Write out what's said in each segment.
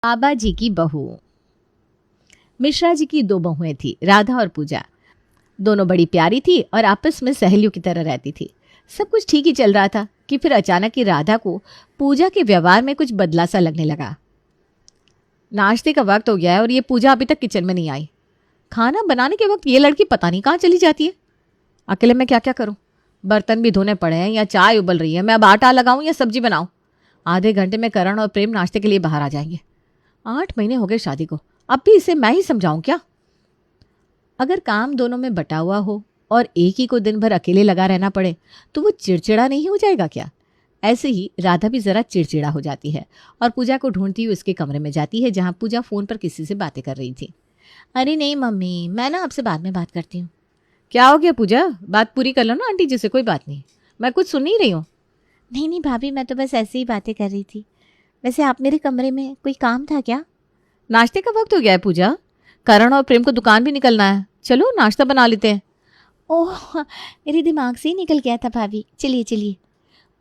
बाबा जी की बहू। मिश्रा जी की दो बहुएं थी, राधा और पूजा। दोनों बड़ी प्यारी थी और आपस में सहेलियों की तरह रहती थी। सब कुछ ठीक ही चल रहा था कि फिर अचानक ही राधा को पूजा के व्यवहार में कुछ बदला सा लगने लगा। नाश्ते का वक्त हो गया है और ये पूजा अभी तक किचन में नहीं आई। खाना बनाने के वक्त ये लड़की पता नहीं कहाँ चली जाती है। अकेले मैं क्या क्या करूं? बर्तन भी धोने पड़े हैं या चाय उबल रही है, मैं अब आटा लगाऊं या सब्जी बनाऊं। आधे घंटे में करण और प्रेम नाश्ते के लिए बाहर आ जाएंगे। 8 महीने हो गए शादी को, अब भी इसे मैं ही समझाऊं क्या? अगर काम दोनों में बटा हुआ हो और एक ही को दिन भर अकेले लगा रहना पड़े तो वो चिड़चिड़ा नहीं हो जाएगा क्या? ऐसे ही राधा भी जरा चिड़चिड़ा हो जाती है और पूजा को ढूंढती हुई उसके कमरे में जाती है जहां पूजा फोन पर किसी से बातें कर रही थी। अरे नहीं मम्मी, मैं ना आपसे बाद में बात करती हूँ। क्या हो गया पूजा? बात पूरी कर लो ना आंटी जी से, कोई बात नहीं, मैं कुछ सुन नहीं रही हूँ। नहीं नहीं भाभी, मैं तो बस ऐसे ही बातें कर रही थी। वैसे आप मेरे कमरे में कोई काम था क्या? नाश्ते का वक्त हो गया है पूजा, करण और प्रेम को दुकान भी निकलना है, चलो नाश्ता बना लेते हैं। ओह, मेरे दिमाग से ही निकल गया था भाभी, चलिए चलिए।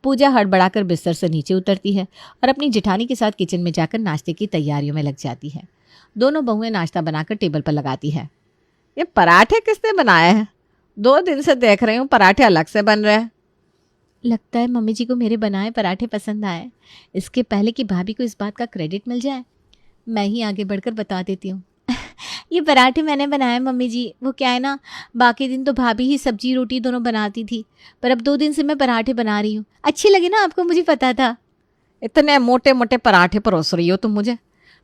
पूजा हड़बड़ाकर बिस्तर से नीचे उतरती है और अपनी जेठानी के साथ किचन में जाकर नाश्ते की तैयारियों में लग जाती है। दोनों बहुएं नाश्ता बनाकर टेबल पर लगाती है। ये पराठे किसने बनाए हैं? 2 दिन से देख रही हूँ पराठे अलग से बन रहे हैं। लगता है मम्मी जी को मेरे बनाए पराठे पसंद आए। इसके पहले कि भाभी को इस बात का क्रेडिट मिल जाए, मैं ही आगे बढ़कर बता देती हूँ। ये पराठे मैंने बनाए मम्मी जी। वो क्या है ना, बाकी दिन तो भाभी ही सब्जी रोटी दोनों बनाती थी, पर अब 2 दिन से मैं पराठे बना रही हूँ। अच्छे लगे ना आपको? मुझे पता था। इतने मोटे मोटे पराठे परोस रही हो तुम मुझे?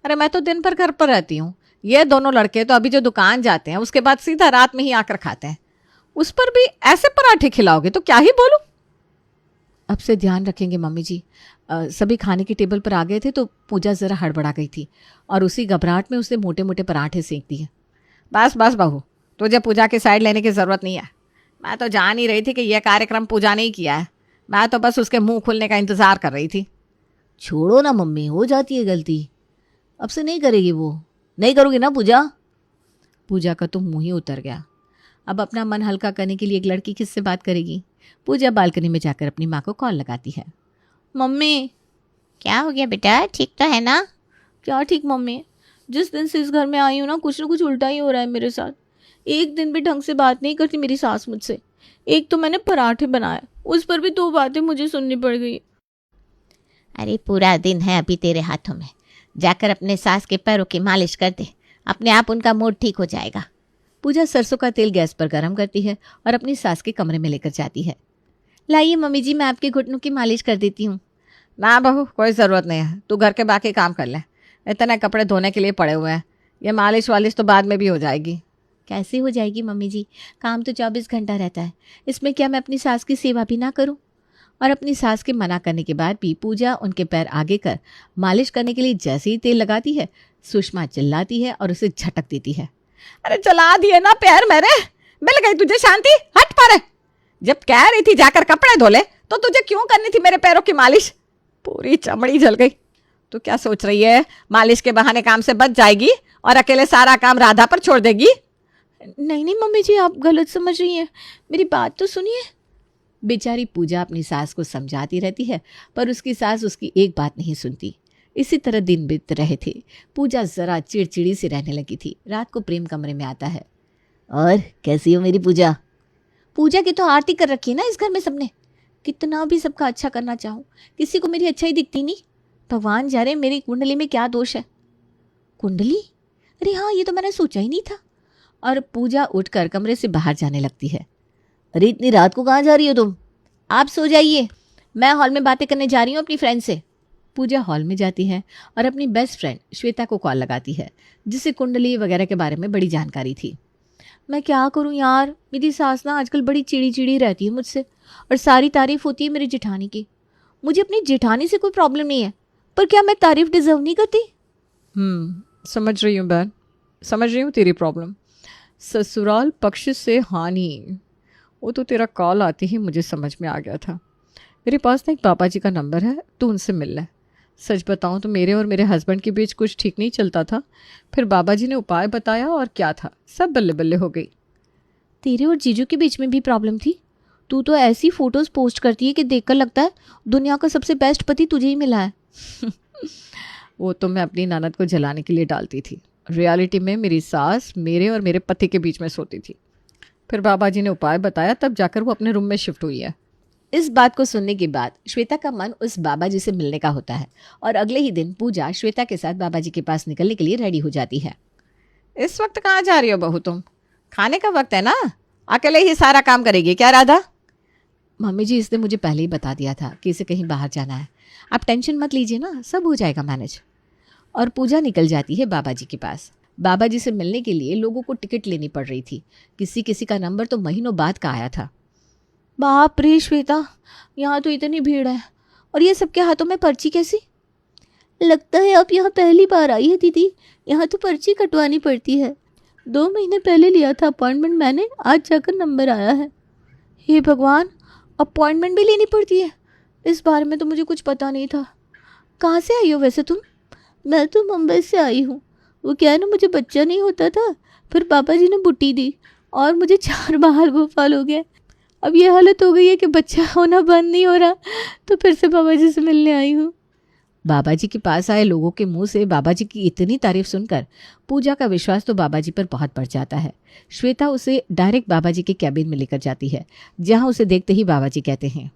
अरे मैं तो दिन भर घर पर रहती हूँ। ये दोनों लड़के तो अभी जो दुकान जाते हैं उसके बाद सीधा रात में ही आकर खाते हैं, उस पर भी ऐसे पराठे खिलाओगे तो क्या ही बोलूं। अब से ध्यान रखेंगे मम्मी जी। सभी खाने की टेबल पर आ गए थे तो पूजा ज़रा हड़बड़ा गई थी और उसी घबराहट में उसने मोटे मोटे पराठे सेंक दिए। बस बस बहू, तुझे पूजा की साइड लेने की ज़रूरत नहीं है। मैं तो जान ही रही थी कि यह कार्यक्रम पूजा ने ही किया है, मैं तो बस उसके मुंह खुलने का इंतज़ार कर रही थी। छोड़ो ना मम्मी, हो जाती है गलती, अब से नहीं करेगी वो। नहीं करोगी ना पूजा? पूजा का तो मुंह ही उतर गया। अब अपना मन हल्का करने के लिए एक लड़की किससे बात करेगी? पूजा बालकनी में जाकर अपनी माँ को कॉल लगाती है। मम्मी। क्या हो गया बेटा, ठीक तो है ना? क्या ठीक मम्मी, जिस दिन से इस घर में आई हूँ ना कुछ उल्टा ही हो रहा है मेरे साथ। एक दिन भी ढंग से बात नहीं करती मेरी सास मुझसे। एक तो मैंने पराठे बनाए, उस पर भी 2 बातें मुझे सुननी पड़ गई। अरे पूरा दिन है अभी तेरे हाथों में, जाकर अपने सास के पैरों की मालिश कर दे, अपने आप उनका मूड ठीक हो जाएगा। पूजा सरसों का तेल गैस पर गर्म करती है और अपनी सास के कमरे में लेकर जाती है। लाइए मम्मी जी, मैं आपके घुटनों की मालिश कर देती हूँ। ना बहू, कोई ज़रूरत नहीं है, तू घर के बाकी काम कर ले। इतने कपड़े धोने के लिए पड़े हुए हैं, ये मालिश वालिश तो बाद में भी हो जाएगी। कैसे हो जाएगी मम्मी जी, काम तो 24 घंटा रहता है, इसमें क्या मैं अपनी सास की सेवा भी ना करूँ? और अपनी सास के मना करने के बाद भी पूजा उनके पैर आगे कर मालिश करने के लिए जैसे ही तेल लगाती है, सुषमा चिल्लाती है और उसे झटक देती है। अरे चला दिए ना पैर मेरे, मिल गई तुझे शांति, हट पर। जब कह रही थी जाकर कपड़े धो ले तो तुझे क्यों करनी थी मेरे पैरों की मालिश? पूरी चमड़ी जल गई। तू क्या सोच रही है, मालिश के बहाने काम से बच जाएगी और अकेले सारा काम राधा पर छोड़ देगी? नहीं नहीं मम्मी जी, आप गलत समझ रही हैं, मेरी बात तो सुनिए। बेचारी पूजा अपनी सास को समझाती रहती है पर उसकी सास उसकी एक बात नहीं सुनती। इसी तरह दिन बीत रहे थे। पूजा जरा चिड़चिड़ी से रहने लगी थी। रात को प्रेम कमरे में आता है। और कैसी हो मेरी पूजा? पूजा की तो आरती कर रखी है ना इस घर में सबने। कितना भी सबका अच्छा करना चाहूँ, किसी को मेरी अच्छाई दिखती नहीं। भगवान जाने मेरी कुंडली में क्या दोष है। कुंडली? अरे हाँ, ये तो मैंने सोचा ही नहीं था। और पूजा उठकर कमरे से बाहर जाने लगती है। अरे इतनी रात को कहाँ जा रही हो तुम? आप सो जाइए, मैं हॉल में बातें करने जा रही हूँ अपनी फ्रेंड से। पूजा हॉल में जाती है और अपनी बेस्ट फ्रेंड श्वेता को कॉल लगाती है, जिसे कुंडली वगैरह के बारे में बड़ी जानकारी थी। मैं क्या करूं यार, मेरी सास ना आजकल बड़ी चिड़ी चिड़ी रहती है मुझसे और सारी तारीफ होती है मेरी जेठानी की। मुझे अपनी जेठानी से कोई प्रॉब्लम नहीं है, पर क्या मैं तारीफ डिजर्व नहीं करती? समझ रही हूँ बहन, समझ रही हूँ तेरी प्रॉब्लम। ससुराल पक्ष से हानि, वो तो तेरा कॉल आते ही मुझे समझ में आ गया था। मेरे पास ना एक बाबा जी का नंबर है, तू उनसे मिल ले। सच बताऊं तो मेरे और मेरे हस्बैंड के बीच कुछ ठीक नहीं चलता था, फिर बाबा जी ने उपाय बताया और क्या था, सब बल्ले बल्ले हो गई। तेरे और जीजू के बीच में भी प्रॉब्लम थी? तू तो ऐसी फोटोज़ पोस्ट करती है कि देखकर लगता है दुनिया का सबसे बेस्ट पति तुझे ही मिला है। वो तो मैं अपनी ननद को जलाने के लिए डालती थी। रियलिटी में मेरी सास मेरे और मेरे पति के बीच में सोती थी। फिर बाबा जी ने उपाय बताया, तब जाकर वो अपने रूम में शिफ्ट हुई है। इस बात को सुनने के बाद श्वेता का मन उस बाबा जी से मिलने का होता है और अगले ही दिन पूजा श्वेता के साथ बाबा जी के पास निकलने के लिए रेडी हो जाती है। इस वक्त कहाँ जा रही हो बहू तुम? खाने का वक्त है ना, अकेले ही सारा काम करेगी क्या राधा? मम्मी जी, इसने मुझे पहले ही बता दिया था कि इसे कहीं बाहर जाना है। आप टेंशन मत लीजिए ना, सब हो जाएगा मैनेज। और पूजा निकल जाती है बाबा जी के पास। बाबा जी से मिलने के लिए लोगों को टिकट लेनी पड़ रही थी। किसी किसी का नंबर तो महीनों बाद का आया था। बाप रे श्वेता, यहाँ तो इतनी भीड़ है और ये सबके हाथों में पर्ची कैसी? लगता है आप यहाँ पहली बार आई है दीदी। यहाँ तो पर्ची कटवानी पड़ती है। 2 महीने पहले लिया था अपॉइंटमेंट मैंने, आज जाकर नंबर आया है। हे भगवान, अपॉइंटमेंट भी लेनी पड़ती है? इस बारे में तो मुझे कुछ पता नहीं था। कहाँ से आई हो वैसे तुम? मैं तो मुंबई से आई हूँ। वो क्या है ना, मुझे बच्चा नहीं होता था, फिर पापा जी ने बुट्टी दी और मुझे 4 बाहर भोपाल हो गया। अब ये हालत हो गई है कि बच्चा होना बंद नहीं हो रहा, तो फिर से बाबा जी से मिलने आई हूँ। बाबा जी के पास आए लोगों के मुंह से बाबा जी की इतनी तारीफ सुनकर पूजा का विश्वास तो बाबा जी पर बहुत बढ़ जाता है। श्वेता उसे डायरेक्ट बाबा जी के कैबिन में लेकर जाती है, जहां उसे देखते ही बाबा जी कहते हैं,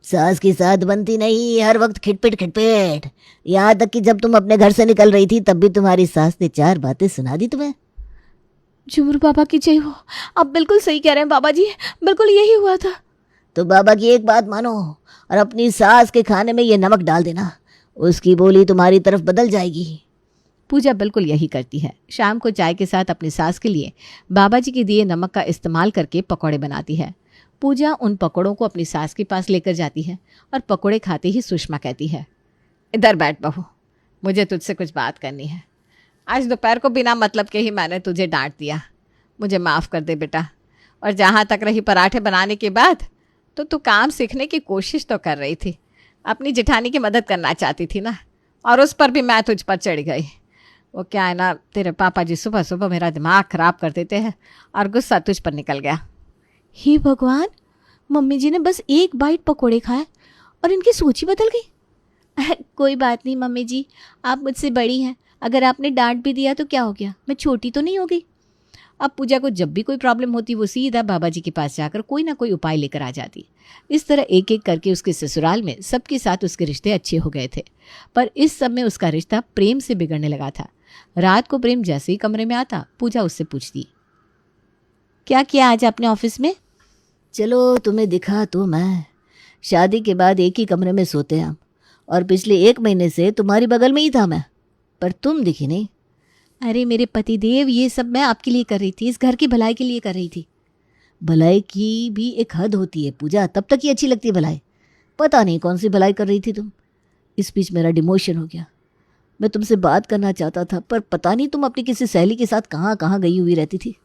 सास की साथ बनती नहीं, हर वक्त खिटपिट खिटपिट। यहाँ तक कि जब तुम अपने घर से निकल रही थी तब भी तुम्हारी सास ने 4 बातें सुना दी तुम्हें। झुमरू बाबा की जय हो। आप बिल्कुल सही कह रहे हैं बाबा जी, बिल्कुल यही हुआ था। तो बाबा की एक बात मानो और अपनी सास के खाने में ये नमक डाल देना, उसकी बोली तुम्हारी तरफ बदल जाएगी। पूजा बिल्कुल यही करती है। शाम को चाय के साथ अपनी सास के लिए बाबा जी के दिए नमक का इस्तेमाल करके पकौड़े बनाती है। पूजा उन पकौड़ों को अपनी सास के पास लेकर जाती है और पकौड़े खाते ही सुषमा कहती है, इधर बैठ बहू, मुझे तुझसे कुछ बात करनी है। आज दोपहर को बिना मतलब के ही मैंने तुझे डांट दिया, मुझे माफ़ कर दे बेटा। और जहाँ तक रही पराठे बनाने की बात, तो तू काम सीखने की कोशिश तो कर रही थी, अपनी जेठानी की मदद करना चाहती थी ना, और उस पर भी मैं तुझ पर चढ़ गई। वो क्या है ना, तेरे पापा जी सुबह सुबह मेरा दिमाग ख़राब कर देते हैं और गुस्सा तुझ पर निकल गया। हे भगवान, मम्मी जी ने बस 1 बाइट पकोड़े खाए और इनकी सोच ही बदल गई। कोई बात नहीं मम्मी जी, आप मुझसे बड़ी हैं, अगर आपने डांट भी दिया तो क्या हो गया, मैं छोटी तो नहीं हो गई। अब पूजा को जब भी कोई प्रॉब्लम होती वो सीधा बाबा जी के पास जाकर कोई ना कोई उपाय लेकर आ जाती। इस तरह एक एक करके उसके ससुराल में सबके साथ उसके रिश्ते अच्छे हो गए थे। पर इस सब में उसका रिश्ता प्रेम से बिगड़ने लगा था। रात को प्रेम जैसे ही कमरे में आता, पूजा उससे पूछती, क्या किया आज आपने ऑफिस में? चलो तुम्हें दिखा तो मैं, शादी के बाद एक ही कमरे में सोते हम, और पिछले 1 महीने से तुम्हारी बगल में ही था मैं, पर तुम दिखी नहीं। अरे मेरे पति देव, ये सब मैं आपके लिए कर रही थी, इस घर की भलाई के लिए कर रही थी। भलाई की भी एक हद होती है पूजा, तब तक ही अच्छी लगती है भलाई। पता नहीं कौन सी भलाई कर रही थी तुम। इस बीच मेरा डिमोशन हो गया। मैं तुमसे बात करना चाहता था, पर पता नहीं तुम अपनी किसी सहेली के साथ कहाँ कहाँ गई हुई रहती थी।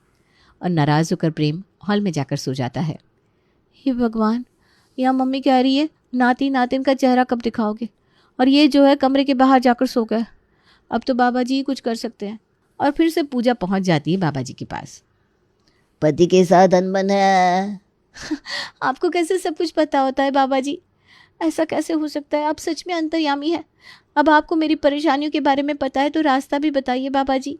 और नाराज़ होकर प्रेम हॉल में जाकर सो जाता है। हे भगवान, यहाँ मम्मी कह रही है नाती नातिन का चेहरा कब दिखाओगे, और ये जो है कमरे के बाहर जाकर सो गए। अब तो बाबा जी ही कुछ कर सकते हैं। और फिर से पूजा पहुंच जाती है बाबा जी के पास। पति के साथ अनबन है। आपको कैसे सब कुछ पता होता है बाबा जी? ऐसा कैसे हो सकता है? आप सच में अंतर्यामी है। अब आपको मेरी परेशानियों के बारे में पता है तो रास्ता भी बताइए बाबा जी।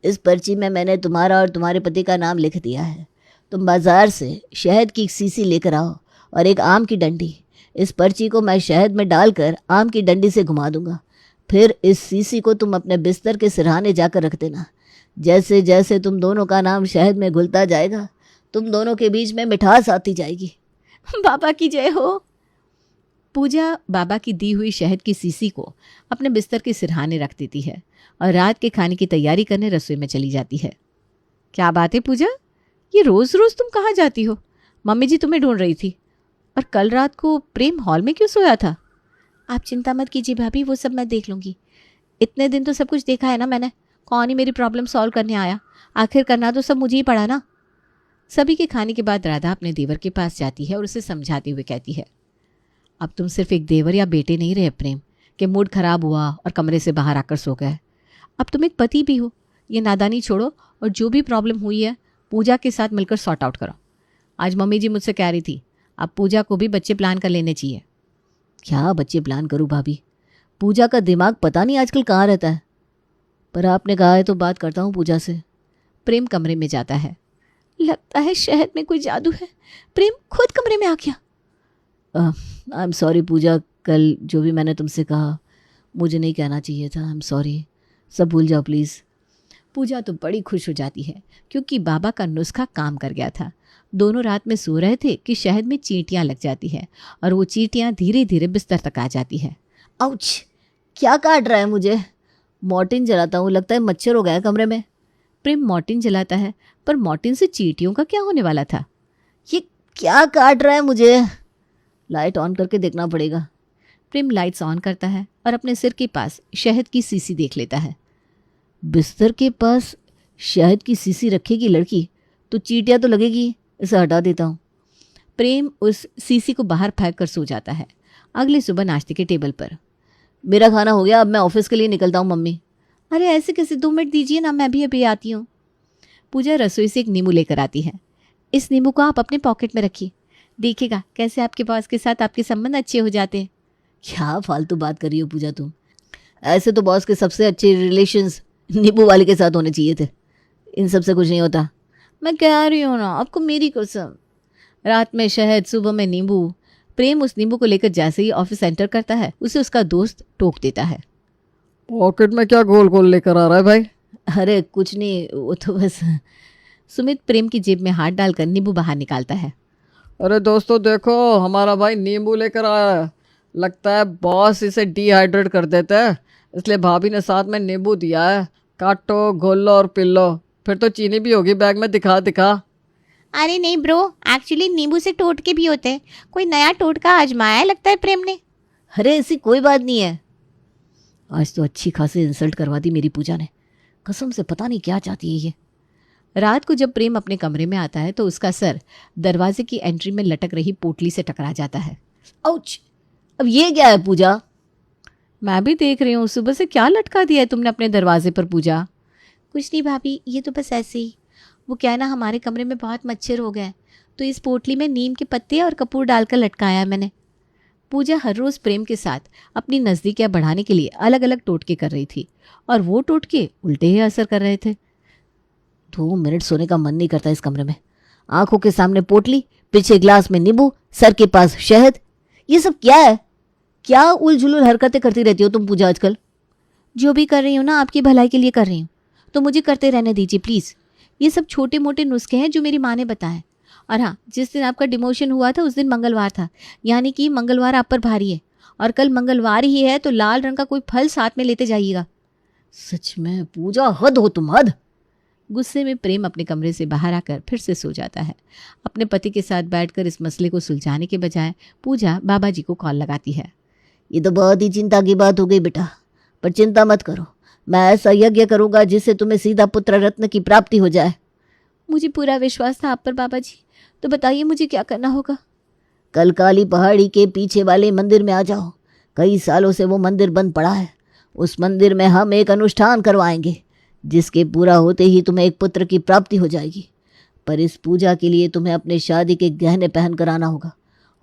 इस पर्ची में मैंने तुम्हारा और तुम्हारे पति का नाम लिख दिया है। तुम बाजार से शहद की एक सीसी लेकर आओ और एक आम की डंडी। इस पर्ची को मैं शहद में डालकर आम की डंडी से घुमा दूंगा। फिर इस सीसी को तुम अपने बिस्तर के सिरहाने जाकर रख देना। जैसे जैसे तुम दोनों का नाम शहद में घुलता जाएगा, तुम दोनों के बीच में मिठास आती जाएगी। बाबा की जय हो। पूजा बाबा की दी हुई शहद की सीसी को अपने बिस्तर के सिरहाने रख देती है और रात के खाने की तैयारी करने रसोई में चली जाती है। क्या बात है पूजा, ये रोज़ रोज़ तुम कहाँ जाती हो? मम्मी जी तुम्हें ढूंढ रही थी। और कल रात को प्रेम हॉल में क्यों सोया था? आप चिंता मत कीजिए भाभी, वो सब मैं देख लूँगी। इतने दिन तो सब कुछ देखा है ना मैंने। कौन ही मेरी प्रॉब्लम सॉल्व करने आया? आखिर करना तो सब मुझे ही पड़ा ना। सभी के खाने के बाद राधा अपने देवर के पास जाती है और उसे समझाते हुए कहती है, अब तुम सिर्फ एक देवर या बेटे नहीं रहे प्रेम, कि मूड खराब हुआ और कमरे से बाहर आकर सो गए। अब तुम एक पति भी हो। ये नादानी छोड़ो और जो भी प्रॉब्लम हुई है पूजा के साथ मिलकर सॉर्ट आउट करो। आज मम्मी जी मुझसे कह रही थी अब पूजा को भी बच्चे प्लान कर लेने चाहिए। क्या बच्चे प्लान करूँ भाभी? पूजा का दिमाग पता नहीं आजकल कहाँ रहता है। पर आपने कहा है तो बात करता हूँ पूजा से। प्रेम कमरे में जाता है। लगता है शहद में कोई जादू है। प्रेम खुद कमरे में आ गया। आई एम सॉरी पूजा, कल जो भी मैंने तुमसे कहा मुझे नहीं कहना चाहिए था। आई एम सॉरी, सब भूल जाओ प्लीज़। पूजा तो बड़ी खुश हो जाती है क्योंकि बाबा का नुस्खा काम कर गया था। दोनों रात में सो रहे थे कि शहद में चींटियां लग जाती है और वो चींटियां धीरे धीरे बिस्तर तक आ जाती है। आउच, क्या काट रहा है मुझे? मॉर्टिन जलाता हूँ, लगता है मच्छर हो गया है कमरे में। प्रेम मॉर्टिन जलाता है, पर मॉर्टिन से चींटियों का क्या होने वाला था? ये क्या काट रहा है मुझे? लाइट ऑन करके देखना पड़ेगा। प्रेम लाइट्स ऑन करता है और अपने सिर के पास शहद की सीसी देख लेता है। बिस्तर के पास शहद की सीसी रखेगी लड़की तो चींटियाँ तो लगेगी, इसे हटा देता हूँ। प्रेम उस सीसी को बाहर फेंक कर सो जाता है। अगली सुबह नाश्ते के टेबल पर, मेरा खाना हो गया, अब मैं ऑफिस के लिए निकलता हूँ मम्मी। अरे ऐसे कैसे, 2 मिनट दीजिए ना, मैं भी अभी आती हूँ। पूजा रसोई से एक नींबू लेकर आती है। इस नींबू को आप अपने पॉकेट में रखिए, देखिएगा कैसे आपके बॉस के साथ आपके संबंध अच्छे हो जाते हैं। क्या फालतू बात कर रही हो पूजा तुम? ऐसे तो बॉस के सबसे अच्छे रिलेशंस नींबू वाले के साथ होने चाहिए थे। इन सब से कुछ नहीं होता। मैं कह रही हूँ ना आपको, मेरी कसम। रात में शहद, सुबह में नींबू। प्रेम उस नींबू को लेकर जैसे ही ऑफिस एंटर करता है उसे उसका दोस्त टोक देता है। पॉकेट में क्या गोल गोल लेकर आ रहा है भाई? अरे कुछ नहीं, वो तो बस। सुमित प्रेम की जेब में हाथ डालकर नींबू बाहर निकालता है। अरे दोस्तों देखो, हमारा भाई नींबू लेकर आया है। लगता है बॉस इसे डिहाइड्रेट कर देते हैं, इसलिए भाभी ने साथ में नींबू दिया है। काटो, घोलो और पी लो, फिर तो चीनी भी होगी बैग में। दिखा दिखा। अरे नहीं ब्रो, एक्चुअली नींबू से टोटके भी होते हैं। कोई नया टोटका आजमाया है लगता है प्रेम ने। अरे ऐसी कोई बात नहीं है। आज तो अच्छी खासी इंसल्ट करवा दी मेरी पूजा ने, कसम से पता नहीं क्या चाहती है ये। रात को जब प्रेम अपने कमरे में आता है तो उसका सर दरवाजे की एंट्री में लटक रही पोटली से टकरा जाता है। आउच, अब ये क्या है पूजा? मैं भी देख रही हूँ, सुबह से क्या लटका दिया है तुमने अपने दरवाजे पर पूजा? कुछ नहीं भाभी, ये तो बस ऐसे ही। वो क्या है ना, हमारे कमरे में बहुत मच्छर हो गए हैं, तो इस पोटली में नीम के पत्ते और कपूर डालकर लटकाया है मैंने। पूजा हर रोज प्रेम के साथ अपनी नज़दीकियाँ बढ़ाने के लिए अलग अलग टोटके कर रही थी और वो टोटके उल्टे ही असर कर रहे थे। 2 मिनट सोने का मन नहीं करता इस कमरे में। आंखों के सामने पोटली, पीछे ग्लास में नींबू, सर के पास शहद। ये सब क्या है? क्या उलझुल हरकतें करती रहती हो तुम पूजा आजकल? जो भी कर रही हूँ ना आपकी भलाई के लिए कर रही हूँ, तो मुझे करते रहने दीजिए प्लीज़। ये सब छोटे मोटे नुस्खे हैं जो मेरी माँ ने बताए। और हाँ, जिस दिन आपका डिमोशन हुआ था उस दिन मंगलवार था, यानी कि मंगलवार आप पर भारी है, और कल मंगलवार ही है तो लाल रंग का कोई फल साथ में लेते जाइएगा। सच में पूजा, हद हो तुम, हद। गुस्से में प्रेम अपने कमरे से बाहर आकर फिर से सो जाता है। अपने पति के साथ बैठकर इस मसले को सुलझाने के बजाय पूजा बाबा जी को कॉल लगाती है। ये तो बहुत ही चिंता की बात हो गई बेटा, पर चिंता मत करो, मैं ऐसा यज्ञ करूंगा जिससे तुम्हें सीधा पुत्र रत्न की प्राप्ति हो जाए। मुझे पूरा विश्वास था आप पर बाबा जी, तो बताइए मुझे क्या करना होगा? कल काली पहाड़ी के पीछे वाले मंदिर में आ जाओ। कई सालों से वो मंदिर बंद पड़ा है। उस मंदिर में हम एक अनुष्ठान करवाएंगे जिसके पूरा होते ही तुम्हें एक पुत्र की प्राप्ति हो जाएगी। पर इस पूजा के लिए तुम्हें अपने शादी के गहने पहन कर आना होगा,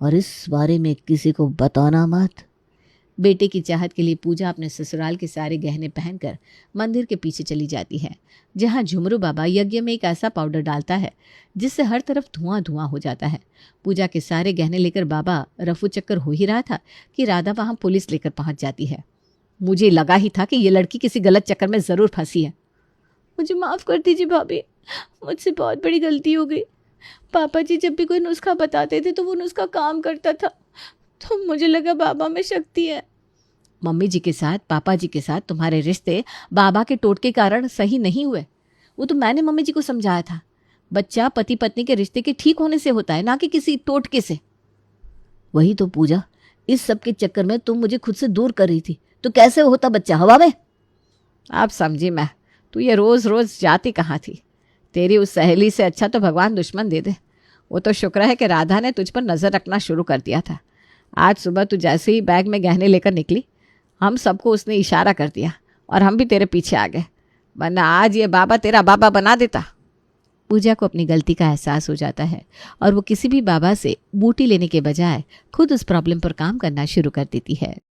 और इस बारे में किसी को बताना मत। बेटे की चाहत के लिए पूजा अपने ससुराल के सारे गहने पहनकर मंदिर के पीछे चली जाती है, जहां झुमरू बाबा यज्ञ में एक ऐसा पाउडर डालता है जिससे हर तरफ धुआं धुआं हो जाता है। पूजा के सारे गहने लेकर बाबा रफू चक्कर हो ही रहा था कि राधा वहां पुलिस लेकर पहुंच जाती है। मुझे लगा ही था कि ये लड़की किसी गलत चक्कर में ज़रूर फंसी है। मुझे माफ़ कर दीजिए भाभी, मुझसे बहुत बड़ी गलती हो गई। पापा जी जब भी कोई नुस्खा बताते थे तो वो नुस्खा काम करता था, तो मुझे लगा बाबा में शक्ति है। मम्मी जी के साथ, पापा जी के साथ तुम्हारे रिश्ते बाबा के टोटके कारण सही नहीं हुए। वो तो मैंने मम्मी जी को समझाया था, बच्चा पति पत्नी के रिश्ते के ठीक होने से होता है, ना कि किसी टोटके से। वही तो पूजा, इस सब के चक्कर में तुम मुझे खुद से दूर कर रही थी, तो कैसे होता बच्चा हवा में? आप समझी मैं, तू ये रोज़ रोज़ जाती कहाँ थी? तेरी उस सहेली से अच्छा तो भगवान दुश्मन दे दे। वो तो शुक्र है कि राधा ने तुझ पर नज़र रखना शुरू कर दिया था। आज सुबह तू जैसे ही बैग में गहने लेकर निकली, हम सबको उसने इशारा कर दिया और हम भी तेरे पीछे आ गए, वरना आज ये बाबा तेरा बाबा बना देता। पूजा को अपनी गलती का एहसास हो जाता है और वो किसी भी बाबा से बूटी लेने के बजाय खुद उस प्रॉब्लम पर काम करना शुरू कर देती है।